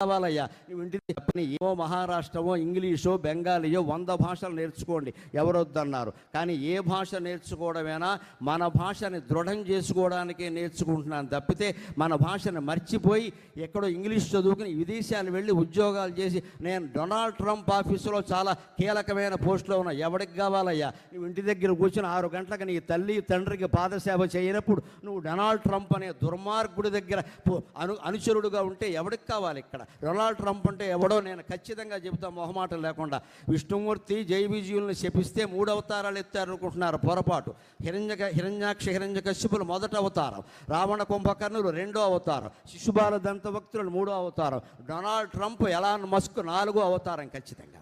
కావాలయ్యా నువ్వు ఇంటి చెప్పని ఏమో మహారాష్ట్రమో ఇంగ్లీషో బెంగాలీయో 100 భాషలు నేర్చుకోండి, ఎవరొద్దన్నారు. కానీ ఏ భాష నేర్చుకోవడమేనా మన భాషని దృఢం చేసుకోవడానికే నేర్చుకుంటున్నాను తప్పితే మన భాషను మర్చిపోయి ఎక్కడో ఇంగ్లీష్ చదువుకుని విదేశాలు వెళ్ళి ఉద్యోగాలు చేసి నేను డొనాల్డ్ ట్రంప్ ఆఫీసులో చాలా కీలకమైన పోస్టులో ఉన్నా, ఎవరికి కావాలయ్యా? నువ్వు ఇంటి దగ్గర కూర్చొని 6 గంటలకు నీ తల్లి తండ్రికి పాదసేవ చేయనప్పుడు నువ్వు డొనాల్డ్ ట్రంప్ అనే దుర్మార్గుడి దగ్గర అనుచరుడుగా ఉంటే ఎవరికి కావాలి? ఇక్కడ డొనాల్డ్ ట్రంప్ అంటే ఎవడో నేను ఖచ్చితంగా చెబుతా మొహమాటం లేకుండా. విష్ణుమూర్తి జై విజయుల్ని శపిస్తే 3 అవతారాలు ఎత్తారనుకుంటున్నారు, పొరపాటు. హిరణ్యకశిపులు 1వ అవతారం, రావణ కుంభకర్ణులు 2వ అవతారం, శిశుబాల దంతభక్తులు 3వ అవతారం, డొనాల్డ్ ట్రంప్ ఎలాన్ మస్క్ 4వ అవతారం ఖచ్చితంగా.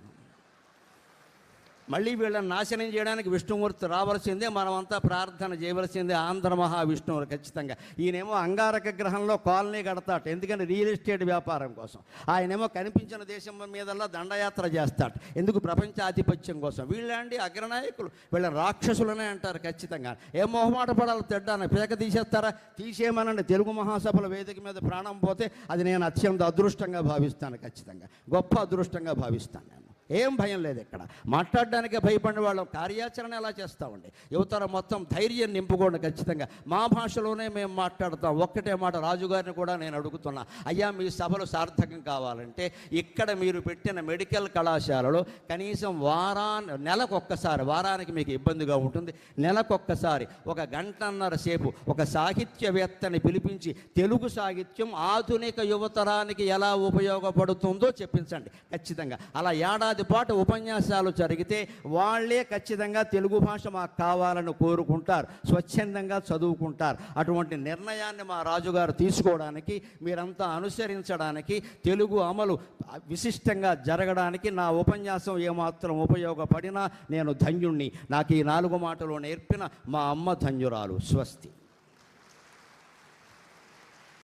మళ్ళీ వీళ్ళని నాశనం చేయడానికి విష్ణుమూర్తి రావాల్సిందే, మనమంతా ప్రార్థన చేయవలసిందే ఆంధ్ర మహావిష్ణువులు ఖచ్చితంగా. ఈయనేమో అంగారక గ్రహంలో కాలనీ కడతాట, ఎందుకని రియల్ ఎస్టేట్ వ్యాపారం కోసం. ఆయనేమో కనిపించిన దేశం మీదల్లా దండయాత్ర చేస్తాట, ఎందుకు? ప్రపంచ ఆధిపత్యం కోసం. వీళ్ళండి అగ్రనాయకులు, వీళ్ళ రాక్షసులనే అంటారు ఖచ్చితంగా. ఏం మొహమాట పడాలి? తెడ్డాను పేక తీసేస్తారా? తీసేయమనండి. తెలుగు మహాసభల వేదిక మీద ప్రాణం పోతే అది నేను అత్యంత అదృష్టంగా భావిస్తాను, ఖచ్చితంగా గొప్ప అదృష్టంగా భావిస్తాను నేను. ఏం భయం లేదు ఇక్కడ, మాట్లాడడానికే భయపడిన వాళ్ళ కార్యాచరణ ఎలా చేస్తామండి? యువతరం మొత్తం ధైర్యం నింపుకోండి ఖచ్చితంగా. మా భాషలోనే మేము మాట్లాడతాం. ఒక్కటే మాట రాజుగారిని కూడా నేను అడుగుతున్నా, అయ్యా మీ సభలు సార్థకం కావాలంటే ఇక్కడ మీరు పెట్టిన మెడికల్ కళాశాలలో కనీసం నెలకొక్కసారి, వారానికి మీకు ఇబ్బందిగా ఉంటుంది, నెలకొక్కసారి 1 గంటన్నర సేపు ఒక సాహిత్యవేత్తని పిలిపించి తెలుగు సాహిత్యం ఆధునిక యువతరానికి ఎలా ఉపయోగపడుతుందో చెప్పించండి ఖచ్చితంగా. అలా ఏడాది పాటు ఉపన్యాసాలు జరిగితే వాళ్ళే ఖచ్చితంగా తెలుగు భాష మాకు కావాలని కోరుకుంటారు, స్వచ్ఛందంగా చదువుకుంటారు. అటువంటి నిర్ణయాన్ని మా రాజుగారు తీసుకోవడానికి, మీరంతా అనుసరించడానికి, తెలుగు అమలు విశిష్టంగా జరగడానికి నా ఉపన్యాసం ఏమాత్రం ఉపయోగపడినా నేను ధన్యుణ్ణి. నాకు ఈ 4 మాటలు నేర్పిన మా అమ్మ ధన్యురాలు. స్వస్తి.